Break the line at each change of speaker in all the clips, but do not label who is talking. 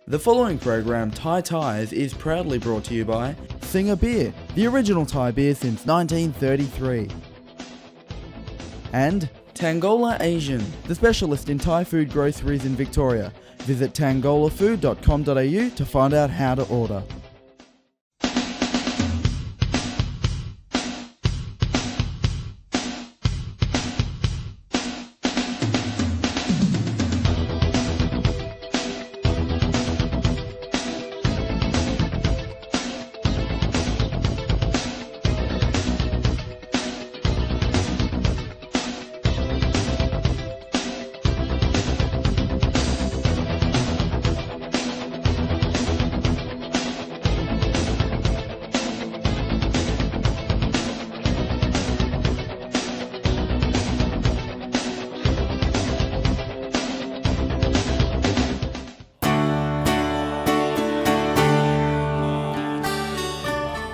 The following program, Thai Ties, is proudly brought to you by Singer Beer, the original Thai beer since 1933. And Tangola Asian, the specialist in Thai food groceries in Victoria. Visit tangolafood.com.au to find out how to order.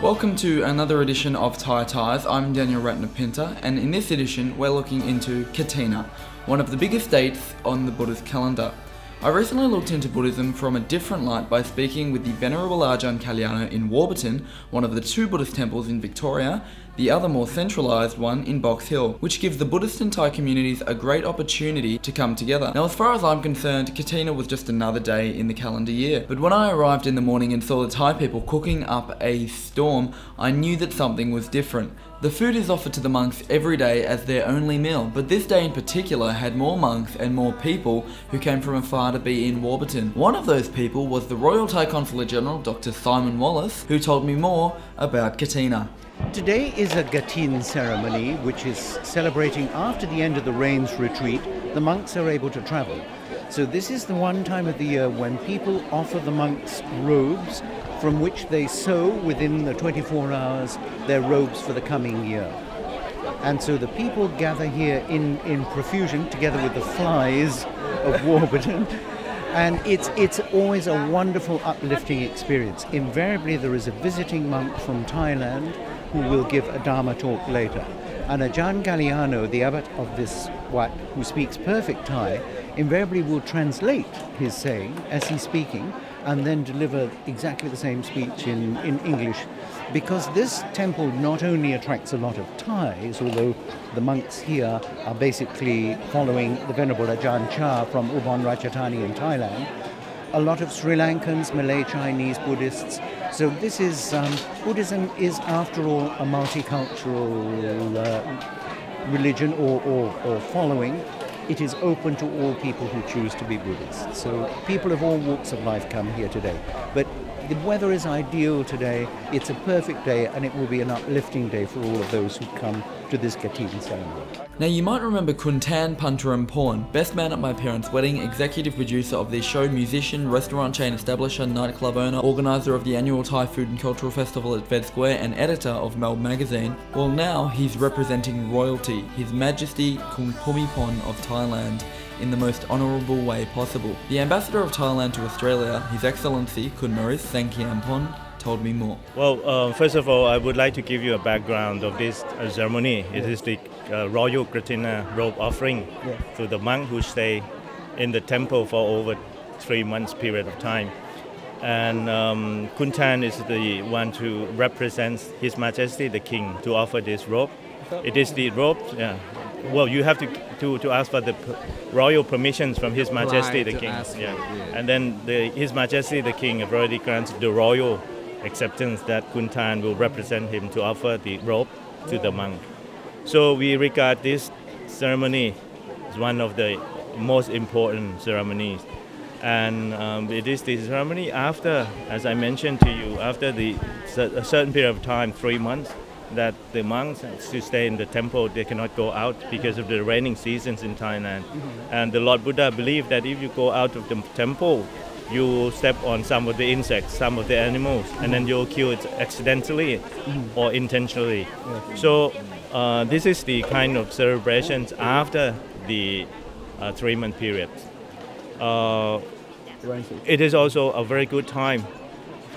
Welcome to another edition of Thai Ties. I'm Daniel Ratnapinta, and in this edition we're looking into Kathina, one of the biggest dates on the Buddhist calendar. I recently looked into Buddhism from a different light by speaking with the Venerable Ajahn Kalyana in Warburton, one of the two Buddhist temples in Victoria, the other more centralised one in Box Hill, which gives the Buddhist and Thai communities a great opportunity to come together. Now, as far as I'm concerned, Kathina was just another day in the calendar year. But when I arrived in the morning and saw the Thai people cooking up a storm, I knew that something was different. The food is offered to the monks every day as their only meal, but this day in particular had more monks and more people who came from afar to be in Warburton. One of those people was the Royal Thai Consular General, Dr. Simon Wallace, who told me more about Kathina.
Today is a Kathina ceremony, which is celebrating after the end of the rains retreat. The monks are able to travel. So this is the one time of the year when people offer the monks robes from which they sew within the 24 hours their robes for the coming year. And so the people gather here in profusion together with the flies of Warburton. And it's always a wonderful, uplifting experience. Invariably, there is a visiting monk from Thailand who will give a Dharma talk later. And Ajahn Kalyana, the abbot of this wat, who speaks perfect Thai, invariably will translate his saying as he's speaking and then deliver exactly the same speech in English. Because this temple not only attracts a lot of Thais, although the monks here are basically following the Venerable Ajahn Chah from Ubon Ratchathani in Thailand, a lot of Sri Lankans, Malay Chinese Buddhists. So this is, Buddhism is after all a multicultural religion or following. It is open to all people who choose to be Buddhist. So people of all walks of life come here today. But the weather is ideal today. It's a perfect day, and it will be an uplifting day for all of those who come to this Kathina ceremony.
Now, you might remember Kuntan Puntaramporn, best man at my parents' wedding, executive producer of the show, musician, restaurant chain establisher, nightclub owner, organiser of the annual Thai Food and Cultural Festival at Fed Square, and editor of Melb magazine. Well, now he's representing royalty, His Majesty Kung Bhumibol of Thailand, in the most honourable way possible. The Ambassador of Thailand to Australia, His Excellency Kun Maris Sankhiampon, told me more.
Well, first of all, I would like to give you a background of this ceremony. It is the Royal Kathina robe offering to the monk who stay in the temple for over 3 months period of time. And Kuntan is the one who represents His Majesty the King to offer this robe. It is the robe, well, you have to ask for the royal permissions from His Majesty the King. And then His Majesty the King have already granted the royal acceptance that Kuntan will represent him to offer the robe to the monk. So we regard this ceremony as one of the most important ceremonies. And it is the ceremony after, as I mentioned to you, after a certain period of time, 3 months, that the monks to stay in the temple, they cannot go out because of the raining seasons in Thailand. And the Lord Buddha believed that if you go out of the temple, you will step on some of the insects, some of the animals, and then you'll kill it accidentally or intentionally. So this is the kind of celebrations after the 3-month period. It is also a very good time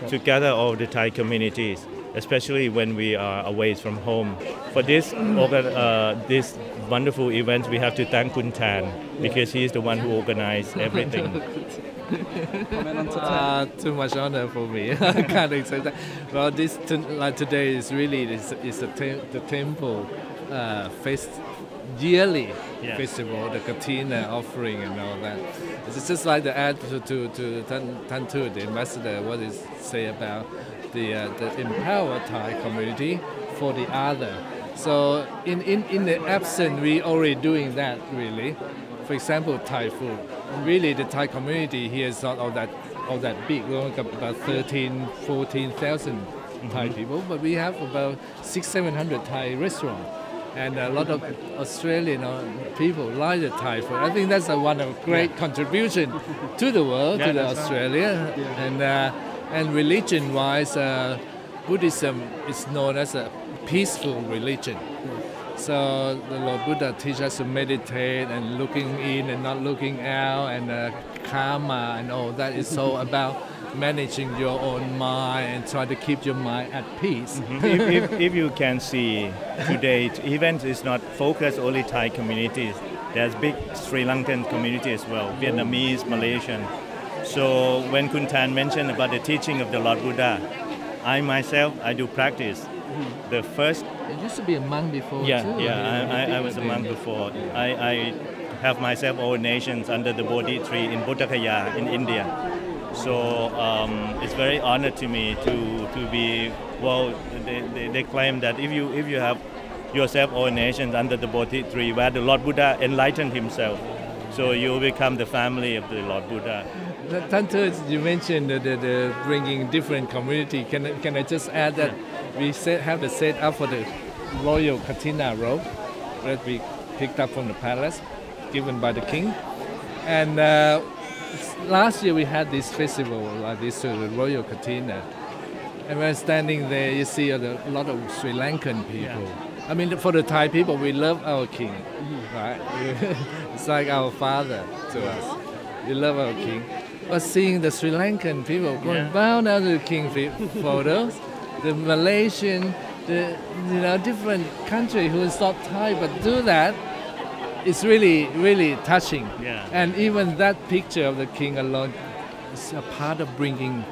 to gather all the Thai communities, especially when we are away from home. For this wonderful event, we have to thank Kuntan because he is the one who organized everything.
comment on today?
Too much honor for me. I can't accept that. Well, like today is really the temple yearly festival, the Kathina offering and all that. It's just like the add to Tan Tu, the ambassador, what is say about the empowered Thai community for the other. So in the absence, we already doing that really. For example, Thai food. Really, the Thai community here is not all that big. We only got about 14,000 Thai people, but we have about 600-700 Thai restaurants. And a lot of Australian people like the Thai food. I think that's one of great contribution to the world, to Australia. Right. And religion-wise, Buddhism is known as a peaceful religion. So the Lord Buddha teaches us to meditate and looking in and not looking out, and karma and all that is all about managing your own mind and try to keep your mind at peace.
if you can see today, the event is not focused only Thai communities. There's big Sri Lankan community as well, Vietnamese, Malaysian. So when Kuntan mentioned about the teaching of the Lord Buddha, I myself, I do practice. The first...
You used to be a monk before too.
I was a monk before. I have myself ordainations under the Bodhi tree in Bodhikaya in India. So it's very honored to me to be, well, they claim that if you have yourself ordainations under the Bodhi tree where the Lord Buddha enlightened himself, so you will become the family of the Lord Buddha.
Tan Tu, you mentioned the bringing different community. Can I just add that we have the set up for the royal Kathina robe that we picked up from the palace, given by the king. And last year we had this festival like this, the royal Kathina. And when standing there, you see a lot of Sri Lankan people. I mean, for the Thai people, we love our king, right? It's like our father to us. We love our king. But seeing the Sri Lankan people going bow down to the king photos, the Malaysian, different country who is not Thai but do that, it's really, really touching.
Yeah.
And even that picture of the king alone is a part of bringing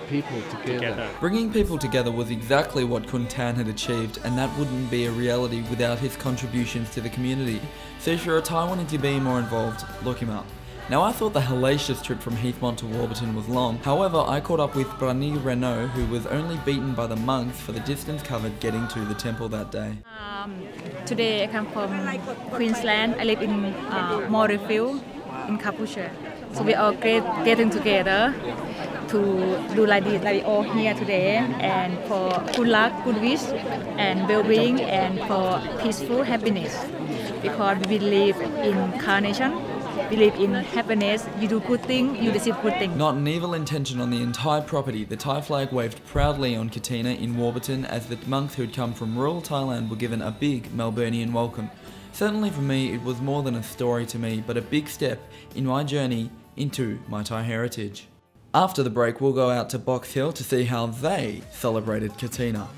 people together.
Bringing people together was exactly what Kun Tan had achieved, and that wouldn't be a reality without his contributions to the community. So if you're a Thai wanting to be more involved, look him up. Now, I thought the hellacious trip from Heathmont to Warburton was long. However, I caught up with Brani Renault, who was only beaten by the monks for the distance covered getting to the temple that day.
Today I come from Queensland. I live in Moorefield in Capucha. So we all getting together to do like this, like all here today, and for good luck, good wish, and well-being, and for peaceful happiness. Because we believe in carnation. Believe in happiness, you do good thing, you receive good thing.
Not an evil intention on the entire property, the Thai flag waved proudly on Kathina in Warburton as the monks who had come from rural Thailand were given a big Melburnian welcome. Certainly for me, it was more than a story to me, but a big step in my journey into my Thai heritage. After the break, we'll go out to Box Hill to see how they celebrated Kathina.